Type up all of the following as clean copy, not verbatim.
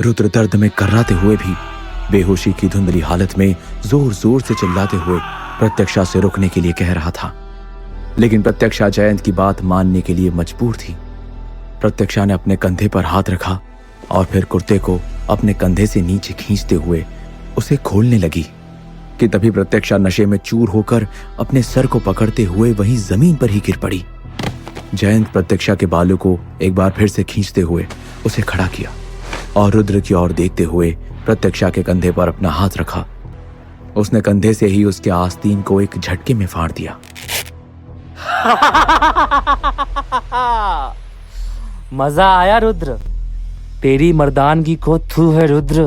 रुद्र दर्द में कर्राते हुए भी बेहोशी की धुंधली हालत में जोर जोर से चिल्लाते हुए प्रत्यक्षा से रुकने के लिए कह रहा था, लेकिन प्रत्यक्षा जयंत की बात मानने के लिए मजबूर थी। प्रत्यक्षा ने अपने कंधे पर हाथ रखा और फिर कुर्ते को अपने कंधे से नीचे खींचते हुए उसे खोलने लगी कि तभी प्रत्यक्षा नशे में चूर होकर अपने सर को पकड़ते हुए वहीं जमीन पर ही गिर पड़ी। जयंत प्रत्यक्षा के बालों को एक बार फिर से खींचते हुए उसे खड़ा किया और रुद्र की ओर देखते हुए प्रत्यक्षा के कंधे पर अपना हाथ रखा। उसने कंधे से ही उसके आस्तीन को एक झटके में फाड़ दिया। मजा आया रुद्र? तेरी मर्दानगी को थू है रुद्र,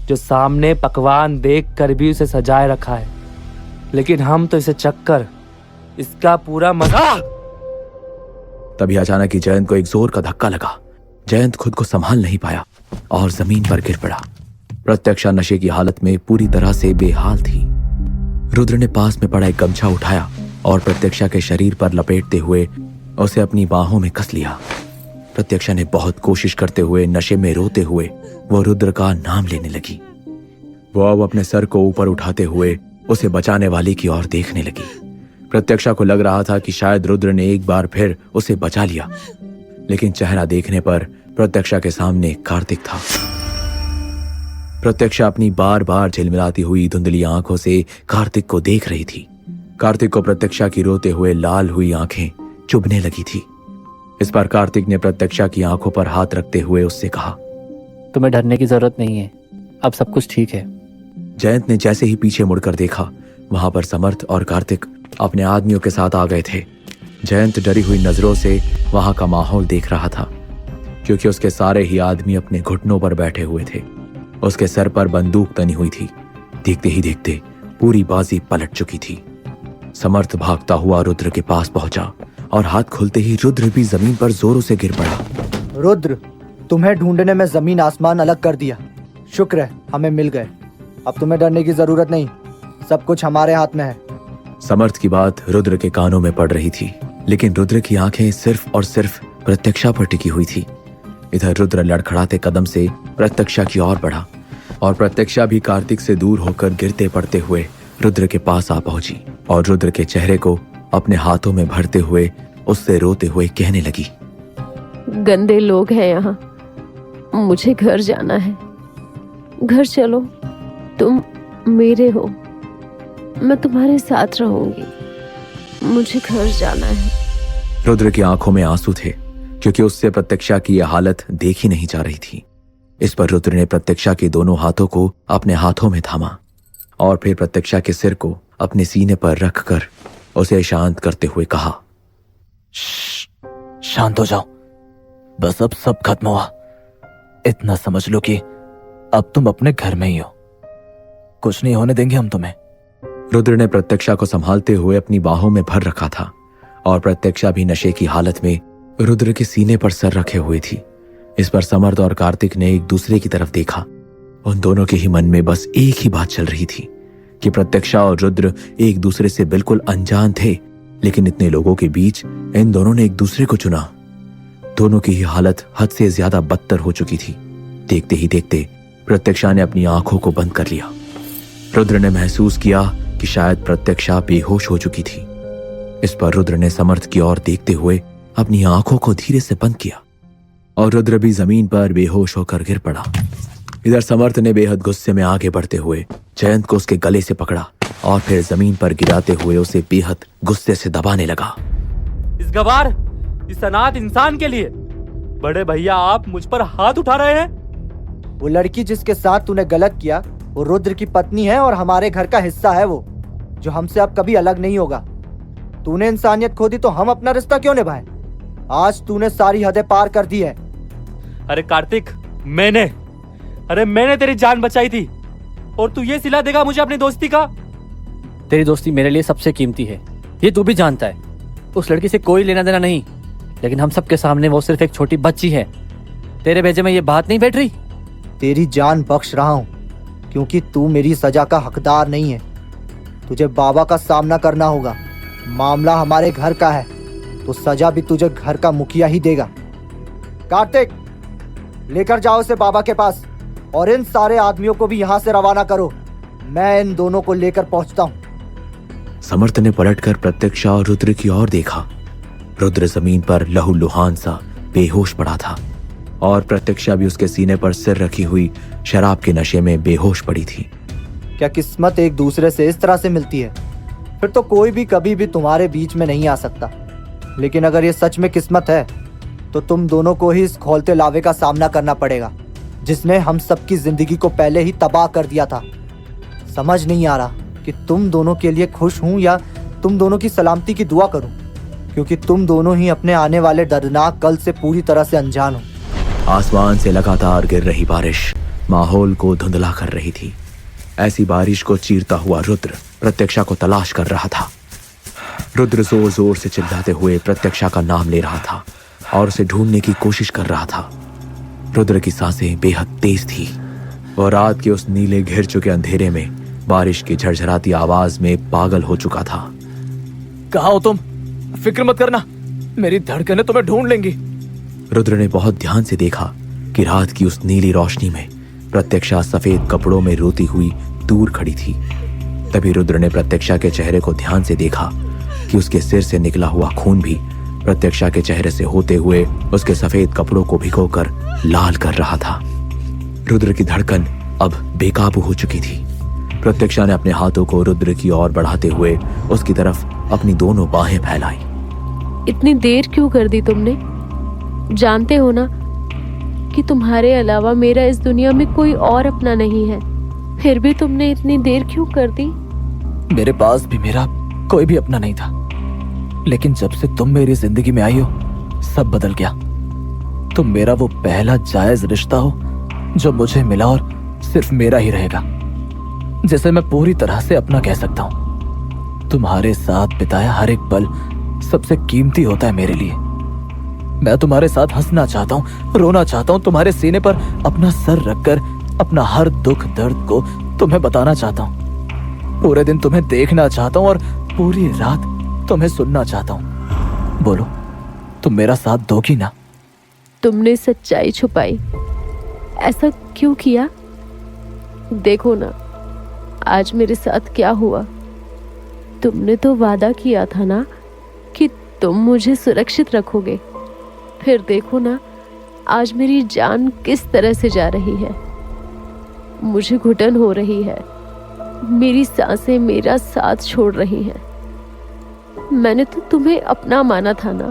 जो सामने पकवान देख कर भी उसे सजाए रखा है, लेकिन हम तो इसे चक्कर इसका पूरा मजा। तभी अचानक ही जयंत को एक जोर का धक्का लगा। जयंत खुद को संभाल नहीं पाया और जमीन पर गिर पड़ा। प्रत्यक्षा नशे की हालत में पूरी तरह से बेहाल थी। रुद्र ने पास में पड़ा एक गमछा उठाया और प्रत्यक्षा के शरीर पर लपेटते हुए उसे अपनी बाहों में कस लिया। प्रत्यक्षा ने बहुत कोशिश करते हुए नशे में रोते हुए वो रुद्र का नाम लेने लगी। वो अब अपने सर को ऊपर उठाते हुए उसे बचाने वाली की ओर देखने लगी। प्रत्यक्षा को लग रहा था कि शायद रुद्र ने एक बार फिर उसे बचा लिया, लेकिन चेहरा देखने पर प्रत्यक्षा के सामने कार्तिक था। प्रत्यक्षा अपनी बार बार झिलमिलाती हुई धुंधली आंखों से कार्तिक को देख रही थी। कार्तिक को प्रत्यक्षा की रोते हुए लाल हुई आंखें चुभने लगी थी। इस पर कार्तिक ने प्रत्यक्षा की आंखों पर हाथ रखते हुए उससे कहा, तुम्हें डरने की जरूरत नहीं है, अब सब कुछ ठीक है। जयंत ने जैसे ही पीछे मुड़कर देखा, वहां पर समर्थ और कार्तिक अपने आदमियों के साथ आ गए थे। जयंत डरी हुई नजरों से वहां का माहौल देख रहा था, क्योंकि उसके सारे ही आदमी अपने घुटनों पर बैठे हुए थे। उसके सर पर बंदूक तनी हुई थी। देखते ही देखते पूरी बाजी पलट चुकी थी। समर्थ भागता हुआ रुद्र के पास पहुंचा और हाथ खुलते ही रुद्र भी जमीन पर जोरों से गिर पड़ा। रुद्र, तुम्हें ढूंढने में जमीन आसमान अलग कर दिया। शुक्र है हमें मिल गए। अब तुम्हें डरने की जरूरत नहीं, सब कुछ हमारे हाथ में है। समर्थ की बात रुद्र के कानों में पड़ रही थी, लेकिन रुद्र की आंखें सिर्फ और सिर्फ प्रत्यक्षा पर टिकी हुई थी। इधर रुद्र लड़खड़ाते कदम से प्रत्यक्षा की ओर बढ़ा और प्रत्यक्षा भी कार्तिक से दूर होकर गिरते पड़ते हुए रुद्र के पास आ पहुंची और रुद्र के चेहरे को अपने हाथों में भरते हुए उससे रोते हुए कहने लगी, गंदे लोग हैं यहाँ, मुझे घर जाना है। घर चलो, तुम मेरे हो, मैं तुम्हारे साथ रहूंगी। मुझे घर जाना है। रुद्र की आंखों में आंसू थे, क्योंकि उससे प्रत्यक्षा की यह हालत देखी नहीं जा रही थी। इस पर रुद्र ने प्रत्यक्षा के दोनों हाथों को अपने हाथों में थामा और फिर प्रत्यक्षा के सिर को अपने सीने पर रखकर उसे शांत करते हुए कहा, शांत हो जाओ, बस अब सब खत्म हुआ। इतना समझ लो कि अब तुम अपने घर में ही हो, कुछ नहीं होने देंगे हम तुम्हें। रुद्र ने प्रत्यक्षा को संभालते हुए अपनी बाहों में भर रखा था और प्रत्यक्षा भी नशे की हालत में रुद्र के सीने पर सर रखे हुए थी। इस पर समर्थ और कार्तिक ने एक दूसरे की तरफ देखा। उन दोनों के ही मन में बस एक ही बात चल रही थी कि प्रत्यक्षा और रुद्र एक दूसरे से बिल्कुल अनजान थे, लेकिन इतने लोगों के बीच इन दोनों ने एक दूसरे को चुना। दोनों की ही हालत हद से ज्यादा बदतर हो चुकी थी। देखते ही देखते प्रत्यक्षा ने अपनी आंखों को बंद कर लिया। रुद्र ने महसूस किया कि शायद प्रत्यक्षा बेहोश हो चुकी थी। इस पर रुद्र ने समर्थ की ओर देखते हुए अपनी आंखों को धीरे से बंद किया और रुद्र भी जमीन पर बेहोश होकर गिर पड़ा। इधर समर्थ ने बेहद गुस्से में आगे बढ़ते हुए जयंत को उसके गले से पकड़ा और फिर जमीन पर गिराते हुए उसे बेहद गुस्से से दबाने लगा। इस गवार, इस अनाथ इंसान के लिए बड़े भैया आप मुझ पर हाथ उठा रहे हैं? वो लड़की जिसके साथ तूने गलत किया वो रुद्र की पत्नी है और हमारे घर का हिस्सा है, वो जो हमसे अब कभी अलग नहीं होगा। तूने इंसानियत खो दी तो हम अपना रिश्ता क्यों निभाएं? आज तूने सारी हदें पार कर दी है। अरे कार्तिक, मैंने तेरी जान बचाई थी और तू ये सिला देगा मुझे अपनी दोस्ती का? तेरी दोस्ती मेरे लिए सबसे कीमती है, ये तू भी जानता है। उस लड़की से कोई लेना देना नहीं, लेकिन हम सबके सामने वो सिर्फ एक छोटी बच्ची है। तेरे भेजे में ये बात नहीं बैठ रही? तेरी जान बख्श रहा हूँ क्योंकि तू मेरी सजा का हकदार नहीं है। तुझे बाबा का सामना करना होगा। मामला हमारे घर का है तो सजा भी तुझे घर का मुखिया ही देगा। कार्तिक, लेकर जाओ उसे बाबा के पास और इन सारे आदमियों को भी यहाँ से रवाना करो। मैं इन दोनों को लेकर पहुंचता हूँ। समर्थ ने पलटकर प्रत्यक्षा और रुद्र की ओर देखा। रुद्र जमीन पर लहूलुहान सा बेहोश पड़ा था और प्रत्यक्षा भी उसके सीने पर सिर रखी हुई शराब के नशे में बेहोश पड़ी थी। क्या किस्मत एक दूसरे से इस तरह से मिलती है? फिर तो कोई भी कभी भी तुम्हारे बीच में नहीं आ सकता। लेकिन अगर ये सच में किस्मत है तो तुम दोनों को ही इस खौलते लावे का सामना करना पड़ेगा जिसने हम सबकी जिंदगी को पहले ही तबाह कर दिया था। समझ नहीं आ रहा कि तुम दोनों के लिए खुश हूं या तुम दोनों की सलामती की दुआ करूं, क्योंकि तुम दोनों ही अपने आने वाले दर्दनाक कल से पूरी तरह से अनजान हो। आसमान से लगातार गिर रही बारिश माहौल को धुंधला कर रही थी। ऐसी बारिश को चीरता हुआ रुद्र प्रत्यक्षा को तलाश कर रहा था। रुद्र जोर जोर से चिल्लाते हुए प्रत्यक्षा का नाम ले रहा था और उसे ढूंढने की कोशिश कर रहा था। रुद्र की सांसें बेहद तेज थी। वह रात के उस नीले घिर चुके अंधेरे में बारिश की झरझराती आवाज में पागल हो चुका था। कहाँ हो तुम? फिक्र मत करना, मेरी धड़कनें तुम्हें ढूंढ लेंगी। रुद्र ने बहुत ध्यान से देखा कि रात की उस नीली रोशनी में प्रत्यक्षा सफेद कपड़ों में रोती हुई दूर खड़ी थी। तभी रुद्र ने प्रत्यक्षा के चेहरे को ध्यान से देखा कि उसके सिर से निकला हुआ खून भी प्रत्यक्षा के चेहरे से होते हुए उसके सफेद कपड़ों को भिगोकर लाल कर रहा था। रुद्र की धड़कन अब बेकाबू हो चुकी थी। प्रत्यक्षा ने अपने हाथों को रुद्र की ओर बढ़ाते हुए उसकी तरफ अपनी दोनों बाहें फैलाई। इतनी देर क्यों कर दी तुमने? जानते हो ना कि तुम्हारे अलावा मेरा इस दुनिया में कोई और अपना नहीं है, फिर भी तुमने इतनी देर क्यों कर दी? मेरे पास भी मेरा कोई भी अपना नहीं था, लेकिन जब से तुम मेरी जिंदगी में आई हो सब बदल गया। तुम मेरा वो पहला जायज रिश्ता हो जो मुझे मिला और सिर्फ मेरा ही रहेगा, जिसे मैं पूरी तरह से अपना कह सकता हूं। तुम्हारे साथ बिताया हर एक पल सबसे कीमती होता है मेरे लिए। मैं तुम्हारे साथ हंसना चाहता हूँ, रोना चाहता हूँ, तुम्हारे सीने पर अपना सर रखकर अपना हर दुख दर्द को तुम्हें बताना चाहता हूँ। पूरे दिन तुम्हें देखना चाहता हूँ और पूरी रात तुम्हें सुनना चाहता हूँ। बोलो, तुम मेरा साथ दोगी ना? तुमने सच्चाई छुपाई, ऐसा क्यों किया? देखो ना आज मेरे साथ क्या हुआ। तुमने तो वादा किया था ना कि तुम मुझे सुरक्षित रखोगे, फिर देखो ना आज मेरी जान किस तरह से जा रही है। मुझे घुटन हो रही है, मेरी सांसें मेरा साथ छोड़ रही हैं। मैंने तो तुम्हें अपना माना था ना,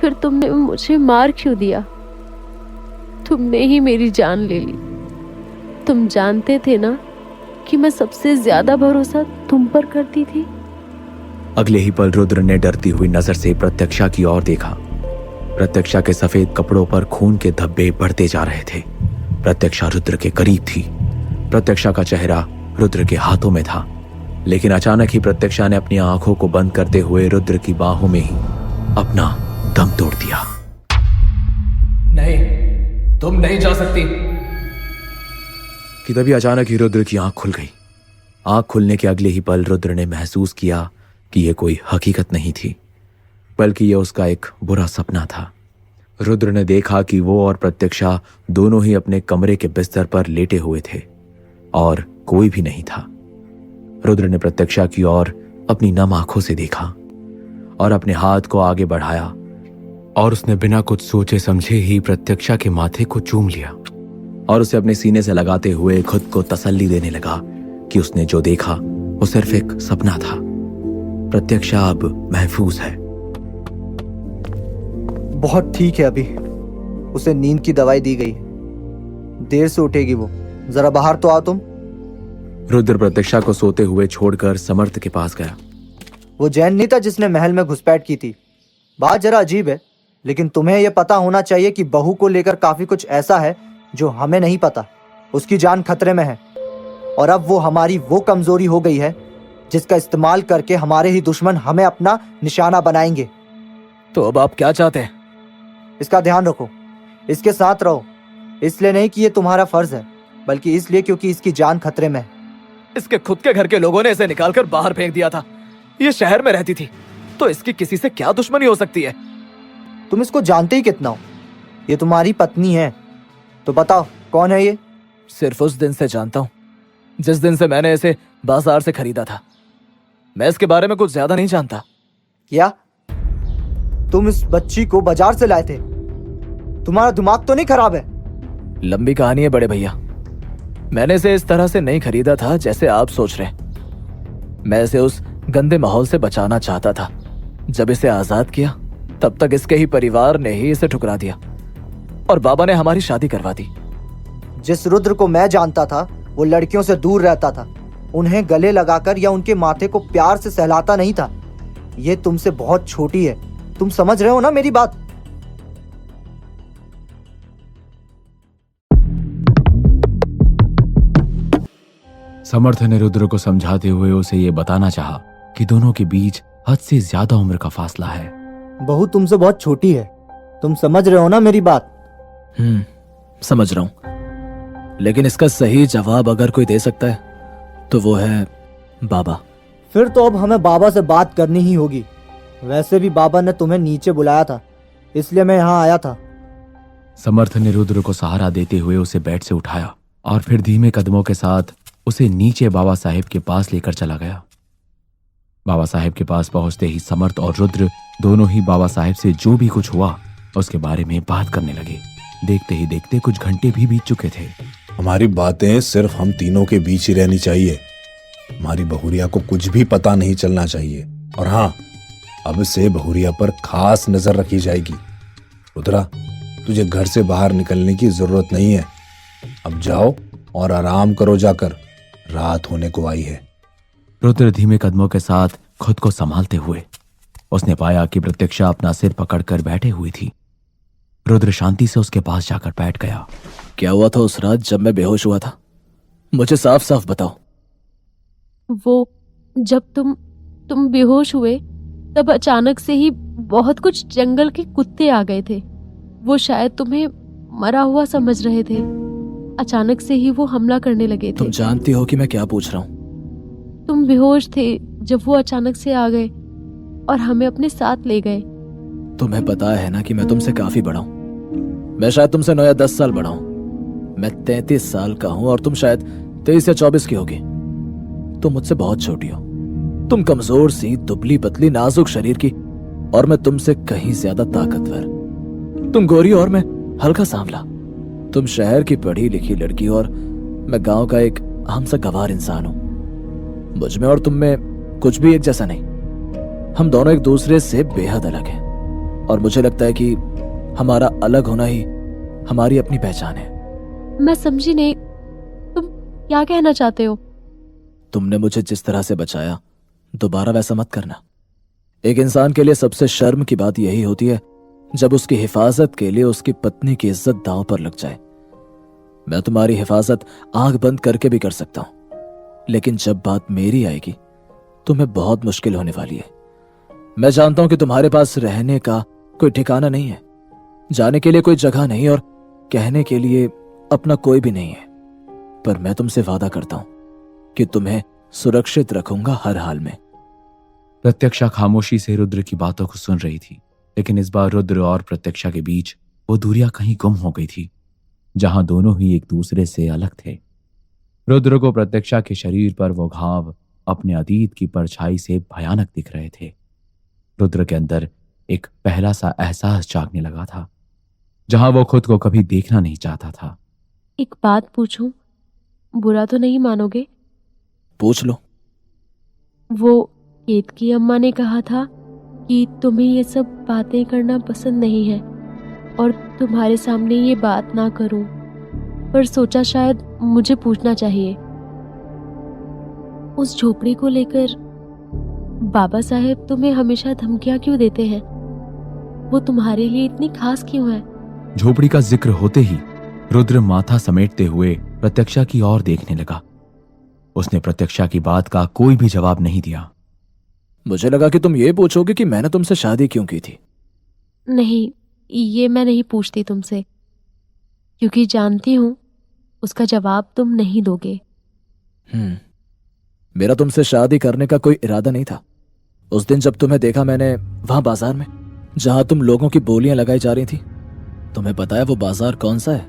फिर तुमने मुझे मार क्यों दिया? तुमने ही मेरी जान ले ली। तुम जानते थे ना कि मैं सबसे ज्यादा भरोसा तुम पर करती थी। अगले ही पल रुद्र ने डरती हुई नजर से प्रत्यक्षा की ओर देखा। प्रत्यक्षा के सफेद कपड़ों पर खून के धब्बे बढ़ते जा रहे थे। प्रत्यक्षा रुद्र के करीब थी। प्रत्यक्षा का चेहरा रुद्र के हाथों में था, लेकिन अचानक ही प्रत्यक्षा ने अपनी आंखों को बंद करते हुए रुद्र की बाहों में ही अपना दम तोड़ दिया। नहीं, तुम नहीं जा सकती। कि तभी अचानक ही रुद्र की आंख खुल गई। आंख खुलने के अगले ही पल रुद्र ने महसूस किया कि यह कोई हकीकत नहीं थी, बल्कि यह उसका एक बुरा सपना था। रुद्र ने देखा कि वो और प्रत्यक्षा दोनों ही अपने कमरे के बिस्तर पर लेटे हुए थे और कोई भी नहीं था। रुद्र ने प्रत्यक्षा की ओर अपनी नम आंखों से देखा और अपने हाथ को आगे बढ़ाया और उसने बिना कुछ सोचे समझे ही प्रत्यक्षा के माथे को चूम लिया और उसे अपने सीने से लगाते हुए खुद को तसल्ली देने लगा कि उसने जो देखा वो सिर्फ एक सपना था। प्रत्यक्षा अब महफूज है। बहुत ठीक है, अभी उसे नींद की दवाई दी गई। देर से उठेगी वो। जरा बाहर तो आओ तुम। रुद्र प्रत्यक्षा को सोते हुए छोड़कर समर्थ के पास गया। वो जैन नहीं था जिसने महल में घुसपैठ की थी। बात जरा अजीब है, लेकिन तुम्हें यह पता होना चाहिए कि बहू को लेकर काफी कुछ ऐसा है जो हमें नहीं पता। उसकी जान खतरे में है और अब वो हमारी वो कमजोरी हो गई है जिसका इस्तेमाल करके हमारे ही दुश्मन हमें अपना निशाना बनाएंगे। तो अब आप क्या चाहते हैं? इसका ध्यान रखो, इसके साथ रहो। इसलिए नहीं कि ये तुम्हारा फर्ज है, बल्कि इसलिए क्योंकि इसकी जान खतरे में है। इसके खुद के घर के लोगों ने इसे निकालकर बाहर फेंक दिया था। ये शहर में रहती थी, तो इसकी किसी से क्या दुश्मनी हो सकती है? तुम इसको जानते ही कितना हो? ये तुम्हारी पत्नी है तो बताओ कौन है ये? सिर्फ उस दिन से जानता हूं जिस दिन से मैंने इसे बाजार से खरीदा था। मैं इसके बारे में कुछ ज्यादा नहीं जानता। क्या तुम इस बच्ची को बाजार से लाए थे? तुम्हारा दिमाग तो नहीं खराब है? लंबी कहानी है बड़े भैया। मैंने इसे इस तरह से नहीं खरीदा था जैसे आप सोच रहे हैं। मैं इसे उस गंदे माहौल से बचाना चाहता था। जब इसे आजाद किया तब तक इसके ही परिवार ने ही इसे ठुकरा दिया और बाबा ने हमारी शादी करवा दी। जिस रुद्र को मैं जानता था वो लड़कियों से दूर रहता था, उन्हें गले लगाकर या उनके माथे को प्यार से सहलाता नहीं था। ये तुमसे बहुत छोटी है, तुम समझ रहे हो ना मेरी बात? समर्थ ने रुद्र को समझाते हुए उसे ये बताना चाहा कि दोनों के बीच हद से ज्यादा उम्र का फासला है। बहू तुमसे बहुत छोटी है, तुम समझ रहे हो ना मेरी बात? समझ रहा हूं, लेकिन इसका सही जवाब अगर कोई दे सकता है तो वो है बाबा। फिर तो अब हमें बाबा से बात करनी ही होगी। वैसे भी बाबा ने तुम्हें नीचे बुलाया था, इसलिए मैं यहाँ आया था। समर्थ ने रुद्र को सहारा देते हुए उसे बेड से उठाया और फिर धीमे कदमों के साथ उसे नीचे बाबा साहेब के पास लेकर चला गया। बाबा साहेब के पास पहुंचते ही समर्थ और रुद्र दोनों ही बाबा साहेब से जो भी कुछ हुआ उसके बारे में बात करने लगे। देखते ही देखते कुछ घंटे भी बीत चुके थे। हमारी बातें सिर्फ हम तीनों के बीच ही रहनी चाहिए। हमारी बहुरिया को कुछ भी पता नहीं चलना चाहिए। और हाँ, अब से बहुरिया पर खास नजर रखी जाएगी। रुद्रा, तुझे घर से बाहर निकलने की जरूरत नहीं है। अब जाओ और आराम करो जाकर, रात होने को आई है। रुद्र धीमे कदमों के साथ खुद को संभालते हुए उसने पाया कि प्रत्यक्षा अपना सिर पकड़कर बैठे हुई थी। रुद्र शांति से उसके पास जाकर बैठ गया। क्या हुआ था उस रात जब मैं बेहोश हुआ था? मुझे साफ साफ बताओ। वो जब तुम बेहोश हुए तब अचानक से ही बहुत कुछ जंगल के कुत्ते आ गए थे। वो शायद तुम्हें मरा हुआ समझ रहे थे। अचानक से ही वो हमला करने लगे थे। तुम जानती हो कि मैं क्या पूछ रहा हूँ? तुम बेहोश थे जब वो अचानक से आ गए और हमें अपने साथ ले गए। तुम्हें पता है ना कि मैं तुमसे काफी बड़ा हूँ। मैं शायद तुमसे 9 या 10 साल बड़ा हूँ। मैं 33 साल का हूँ और तुम शायद 23 या 24 की होगी। तुम मुझसे बहुत छोटी हो। तुम कमजोर सी, दुबली पतली, नाजुक शरीर की, और मैं तुमसे कहीं ज्यादा ताकतवर। तुम गोरी और मैं हल्का सांवला। तुम शहर की पढ़ी लिखी लड़की और मैं गांव का एक आम सा गंवार इंसान हूं। मुझ में और तुम में कुछ भी एक जैसा नहीं। हम दोनों एक दूसरे से बेहद अलग हैं और मुझे लगता है कि हमारा अलग होना ही हमारी अपनी पहचान है। मैं समझी नहीं, तुम क्या कहना चाहते हो? तुमने मुझे जिस तरह से बचाया, दोबारा वैसा मत करना। एक इंसान के लिए सबसे शर्म की बात यही होती है जब उसकी हिफाजत के लिए उसकी पत्नी की इज्जत दांव पर लग जाए। मैं तुम्हारी हिफाजत आंख बंद करके भी कर सकता हूं, लेकिन जब बात मेरी आएगी तुम्हें बहुत मुश्किल होने वाली है। मैं जानता हूं कि तुम्हारे पास रहने का कोई ठिकाना नहीं है, जाने के लिए कोई जगह नहीं और कहने के लिए अपना कोई भी नहीं है, पर मैं तुमसे वादा करता हूं कि तुम्हें सुरक्षित रखूंगा हर हाल में। प्रत्यक्षा खामोशी से रुद्र की बातों को सुन रही थी, लेकिन इस बार रुद्र और प्रत्यक्षा के बीच वो दूरियां कहीं गुम हो गई थी, जहां दोनों ही एक दूसरे से अलग थे। रुद्र को प्रत्यक्षा के शरीर पर वो घाव अपने अतीत की परछाई से भयानक दिख रहे थे। रुद्र के अंदर एक पहला सा एहसास जागने लगा था, जहां वो खुद को कभी देखना नहीं चाहता था। एक बात पूछूं, बुरा तो नहीं मानोगे? पूछ लो। वो केतकी अम्मा ने कहा था कि तुम्हें ये सब बातें करना पसंद नहीं है और तुम्हारे सामने ये बात ना करूं, पर सोचा शायद मुझे पूछना चाहिए। उस झोपड़ी को लेकर बाबा साहेब तुम्हें हमेशा धमकियां क्यों देते हैं? वो तुम्हारे लिए इतनी खास क्यों है? झोपड़ी का जिक्र होते ही रुद्र माथा समेटते हुए प्रत्यक्षा की ओर देखने लगा। उसने प्रत्यक्षा की बात का कोई भी जवाब नहीं दिया। मुझे लगा कि तुम ये पूछोगे कि मैंने तुमसे शादी क्यों की थी। नहीं, ये मैं नहीं पूछती तुमसे, क्योंकि जानती हूं उसका जवाब तुम नहीं दोगे। मेरा तुमसे शादी करने का कोई इरादा नहीं था। उस दिन जब तुम्हें देखा मैंने वहां बाजार में, जहां तुम लोगों की बोलियां लगाई जा रही थी, तुम्हें पता है वो बाजार कौन सा है?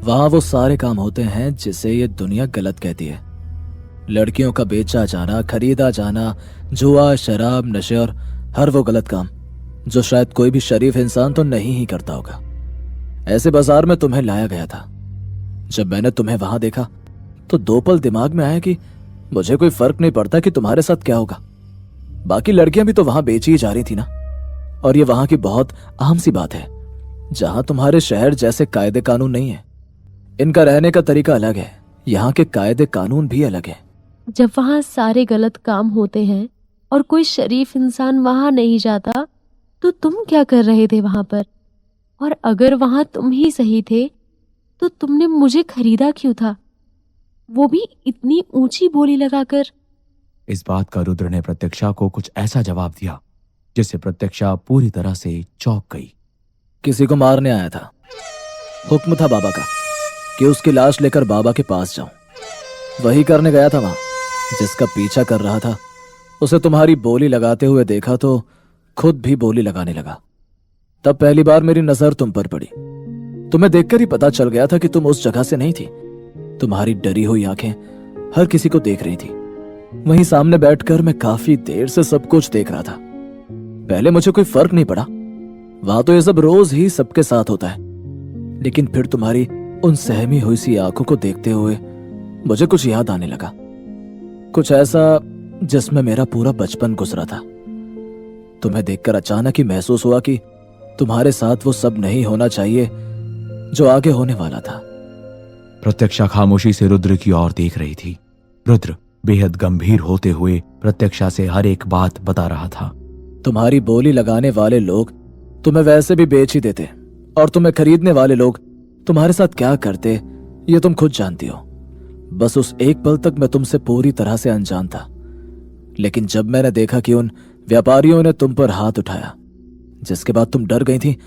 वहां वो सारे काम होते हैं जिसे ये दुनिया गलत कहती है। लड़कियों का बेचा जाना, खरीदा जाना, जुआ, शराब, नशे और हर वो गलत काम जो शायद कोई भी शरीफ इंसान तो नहीं ही करता होगा। ऐसे बाजार में तुम्हें लाया गया था। जब मैंने तुम्हें वहां देखा तो दो पल दिमाग में आया कि मुझे कोई फर्क नहीं पड़ता कि तुम्हारे साथ क्या होगा। बाकी लड़कियां भी तो वहां बेची ही जा रही थी ना। और ये वहां की बहुत आम सी बात है, जहां तुम्हारे शहर जैसे कायदे कानून नहीं है। इनका रहने का तरीका अलग है, यहाँ के कायदे कानून भी अलग है। जब वहाँ सारे गलत काम होते हैं और कोई शरीफ इंसान वहाँ नहीं जाता, तो तुम क्या कर रहे थे वहाँ पर? और अगर वहाँ तुम ही सही थे तो तुमने मुझे खरीदा क्यों था, वो भी इतनी ऊंची बोली लगाकर? इस बात का रुद्र ने प्रत्यक्षा को कुछ ऐसा जवाब दिया जिससे प्रत्यक्षा पूरी तरह से चौंक गई। किसी को मारने आया था। हुक्म था बाबा का कि उसकी लाश लेकर बाबा के पास जाऊं। वही करने गया था वहां। जिसका पीछा कर रहा था उसे तुम्हारी बोली लगाते हुए देखा तो खुद भी बोली लगाने लगा। तब पहली बार मेरी नजर तुम पर पड़ी। तुम्हें देखकर ही पता चल गया था कि तुम उस जगह से नहीं थी। तुम्हारी डरी हुई आंखें हर किसी को देख रही थी। वहीं सामने बैठकर मैं काफी देर से सब कुछ देख रहा था। पहले मुझे कोई फर्क नहीं पड़ा, वहां तो ये सब रोज ही सबके साथ होता है। लेकिन फिर तुम्हारी उन सहमी हुई सी आंखों को देखते हुए मुझे कुछ याद आने लगा, कुछ ऐसा जिसमें मेरा पूरा बचपन गुजरा था। तुम्हें देखकर अचानक ही महसूस हुआ कि तुम्हारे साथ वो सब नहीं होना चाहिए जो आगे होने वाला था। प्रत्यक्षा खामोशी से रुद्र की ओर देख रही थी। रुद्र बेहद गंभीर होते हुए प्रत्यक्षा से हर एक बात बता रहा था। तुम्हारी बोली लगाने वाले लोग तुम्हें वैसे भी बेच ही देते, और तुम्हें खरीदने वाले लोग तुम्हारे साथ क्या करते ये तुम खुद जानती हो। बस उस एक पल तक मैं तुमसे पूरी तरह से अनजान था। लेकिन जब मैंने देखा कि उन व्यापारियों ने तुम पर हाथ उठाया, जिसके बाद तुम डर गई थी,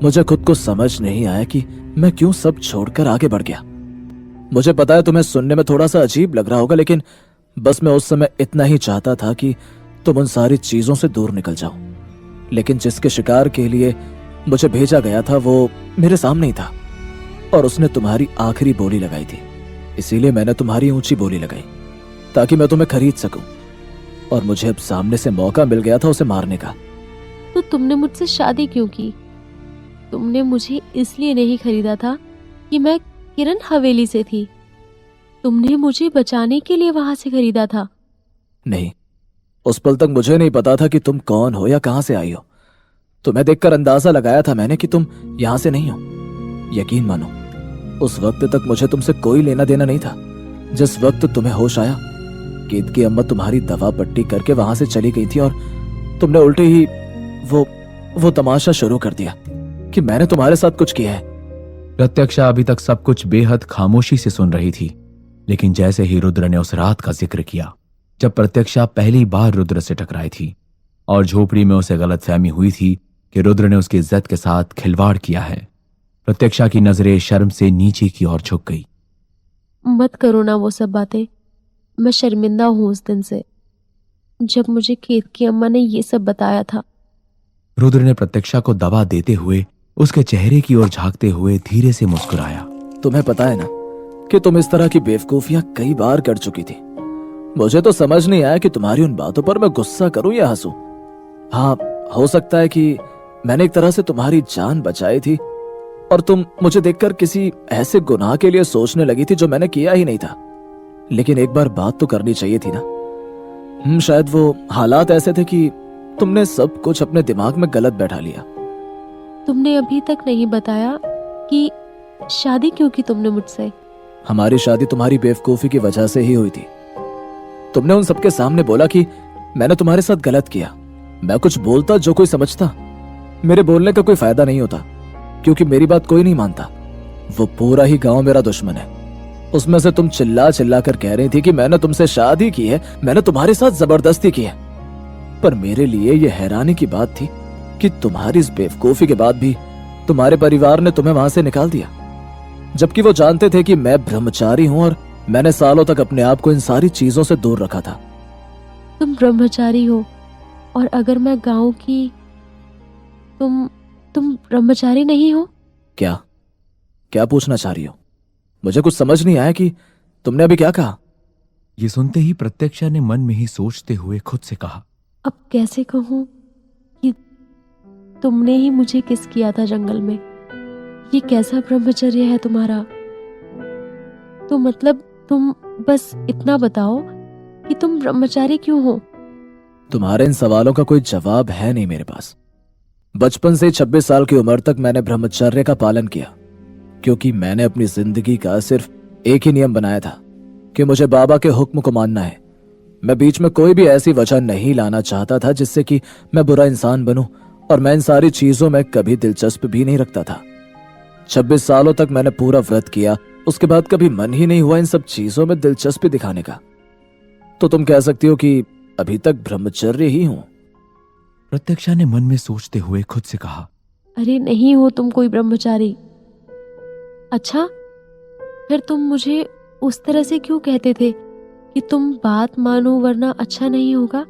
मुझे खुद को समझ नहीं आया कि मैं क्यों सब छोड़कर आगे बढ़ गया। मुझे पता है तुम्हें सुनने में थोड़ा सा अजीब लग रहा होगा, लेकिन बस मैं उस समय इतना ही चाहता था कि तुम उन सारी चीजों से दूर निकल जाओ। लेकिन जिसके शिकार के लिए मुझे भेजा गया था वो मेरे सामने ही था, और उसने तुम्हारी आखिरी बोली लगाई थी। इसीलिए मैंने तुम्हारी ऊंची बोली लगाई ताकि मैं तुम्हें खरीद सकूं, और मुझे अब सामने से मौका मिल गया था उसे मारने का। तो तुमने मुझसे शादी क्यों की? तुमने मुझे इसलिए नहीं खरीदा था कि मैं किरण हवेली से थी। तुमने मुझे बचाने के लिए वहां से खरीदा था। नहीं, उस पल तक मुझे नहीं पता था कि तुम कौन हो या कहां से आई हो। तुम्हें देखकर अंदाजा लगाया था मैंने कि तुम यहां से नहीं हो। यकीन मानो, उस वक्त तक मुझे तुमसे कोई लेना देना नहीं था। जिस वक्त तुम्हें होश आया, केत की अम्मा तुम्हारी दवा पट्टी करके वहां से चली गई थी, और तुमने उल्टे ही वो तमाशा शुरू कर दिया कि मैंने तुम्हारे साथ कुछ किया है। प्रत्यक्षा अभी तक सब कुछ बेहद खामोशी से सुन रही थी, लेकिन जैसे ही रुद्र ने उस रात का जिक्र किया जब प्रत्यक्षा पहली बार रुद्र से टकराई थी और झोपड़ी में उसे गलतफहमी हुई थी कि रुद्र ने उसकी इज्जत के साथ खिलवाड़ किया है, प्रत्यक्षा की नजरें शर्म से नीचे की ओर झुक गई। मत करो ना वो सब बातें। मैं शर्मिंदा हूँ उस दिन से जब मुझे केत की अम्मा ने ये सब बताया था। रुद्र ने प्रत्यक्षा को दवा देते हुए उसके चेहरे की ओर झांकते हुए धीरे से मुस्कुराया। तुम्हें पता है ना कि तुम इस तरह की बेवकूफियां कई बार कर चुकी थी। मुझे तो समझ नहीं आया कि तुम्हारी उन बातों पर मैं गुस्सा करूं या हंसूं। हाँ, हो सकता है कि मैंने एक तरह से तुम्हारी जान बचाई थी और तुम मुझे देखकर किसी ऐसे गुनाह के लिए सोचने लगी थी जो मैंने किया ही नहीं था। लेकिन एक बार बात तो करनी चाहिए थी ना। शायद वो हालात ऐसे थे कि तुमने सब कुछ अपने दिमाग में गलत बैठा लिया। तुमने अभी तक नहीं बताया कि शादी क्यों की तुमने मुझसे। हमारी शादी तुम्हारी बेवकूफी की वजह से ही हुई थी। तुमने उन सबके सामने बोला कि मैंने तुम्हारे साथ गलत किया। मैं कुछ बोलता जो कोई समझता, मेरे बोलने का कोई फायदा नहीं होता, क्योंकि मेरी बात कोई नहीं मानता। वो पूरा ही गांव मेरा दुश्मन है। उसमें से तुम चिल्ला चिल्ला कर कह रही थी कि मैंने तुमसे शादी की है, मैंने तुम्हारे साथ जबरदस्ती की है। पर मेरे लिए यह हैरानी की बात थी कि तुम्हारी इस बेवकूफी के बाद भी तुम्हारे परिवार ने तुम्हें वहां से निकाल दिया, जबकि वो जानते थे कि मैं ब्रह्मचारी हूं और मैंने सालों तक अपने आप को इन सारी चीजों से दूर रखा था। तुम ब्रह्मचारी हो, और अगर मैं गांव की, तुम ब्रह्मचारी नहीं हो? क्या पूछना चाह रही हो? मुझे कुछ समझ नहीं आया कि तुमने अभी क्या कहा। ये सुनते ही प्रत्यक्षा ने मन में ही सोचते हुए खुद से कहा, अब कैसे कहूं कि तुमने ही मुझे किस किया था जंगल में। ये कैसा ब्रह्मचर्य है तुम्हारा। तो मतलब तुम बस इतना बताओ कि तुम ब्रह्मचारी क्यों हो। तुम्हारे इन सवालों का कोई जवाब है नहीं मेरे पास। बचपन से 26 साल की उम्र तक मैंने ब्रह्मचर्य का पालन किया, क्योंकि मैंने अपनी जिंदगी का सिर्फ एक ही नियम बनाया था कि मुझे बाबा के हुक्म को मानना है। मैं बीच में कोई भी ऐसी वजह नहीं लाना चाहता था जिससे कि मैं बुरा इंसान बनूं, और मैं इन सारी चीजों में कभी दिलचस्प भी नहीं रखता था। 26 सालों तक मैंने पूरा व्रत किया, उसके बाद कभी मन ही नहीं हुआ इन सब चीजों में दिलचस्पी दिखाने का। तो तुम कह सकती हो कि अभी तक ब्रह्मचर्य ही हूं। प्रत्यक्षा ने मन में सोचते हुए खुद से कहा, अरे नहीं हो तुम कोई ब्रह्मचारी। अच्छा, फिर तुम मुझे उस तरह से क्यों कहते थे कि तुम बात मानो वरना अच्छा नहीं होगा।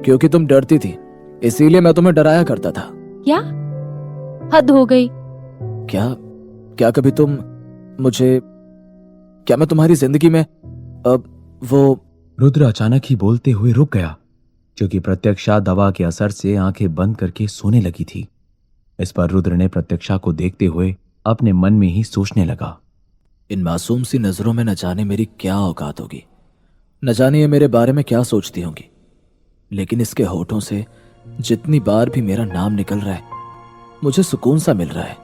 क्योंकि तुम डरती थी, इसीलिए मैं तुम्हें डराया करता था। क्या हद हो गई। क्या कभी तुम मुझे, क्या मैं तुम्हारी जिंदगी में अब वो। रुद्र अचानक ही बोलते हुए रुक गया, क्योंकि प्रत्यक्षा दवा के असर से आंखें बंद करके सोने लगी थी। इस पर रुद्र ने प्रत्यक्षा को देखते हुए अपने मन में ही सोचने लगा, इन मासूम सी नजरों में न जाने मेरी क्या औकात होगी, न जाने ये मेरे बारे में क्या सोचती होंगी। लेकिन इसके होठों से जितनी बार भी मेरा नाम निकल रहा है, मुझे सुकून सा मिल रहा है।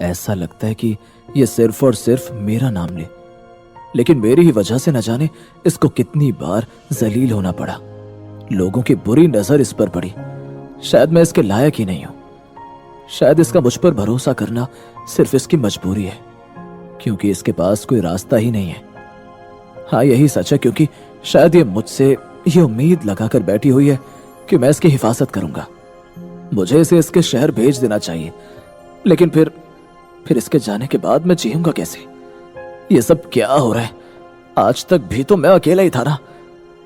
ऐसा लगता है कि ये सिर्फ और सिर्फ मेरा नाम ले, लेकिन मेरी ही वजह से न जाने इसको कितनी बार जलील होना पड़ा। लोगों की बुरी नजर इस पर पड़ी। शायद मैं इसके लायक ही नहीं हूं। शायद इसका मुझ पर भरोसा करना सिर्फ इसकी मजबूरी है, क्योंकि इसके पास कोई रास्ता ही नहीं है। हाँ, यही सच है, क्योंकि शायद ये मुझसे ये उम्मीद लगाकर बैठी हुई है कि मैं इसकी हिफाजत करूंगा। मुझे इसे इसके शहर भेज देना चाहिए, लेकिन फिर इसके जाने के बाद मैं जीऊंगा कैसे। ये सब क्या हो रहा है। आज तक भी तो मैं अकेला ही था ना,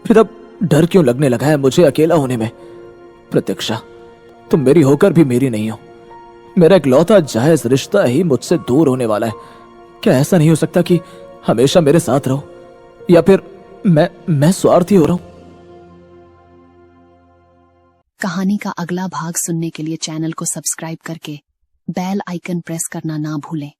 फिर अब डर क्यों लगने लगा है मुझे अकेला होने में। प्रत्यक्षा, तुम मेरी होकर भी मेरी नहीं हो। मेरा इकलौता जायज रिश्ता ही मुझसे दूर होने वाला है। क्या ऐसा नहीं हो सकता कि हमेशा मेरे साथ रहो, या फिर मैं स्वार्थी हो रहा हूं। कहानी का अगला भाग सुनने के लिए चैनल को सब्सक्राइब करके बेल आइकन प्रेस करना ना भूलें।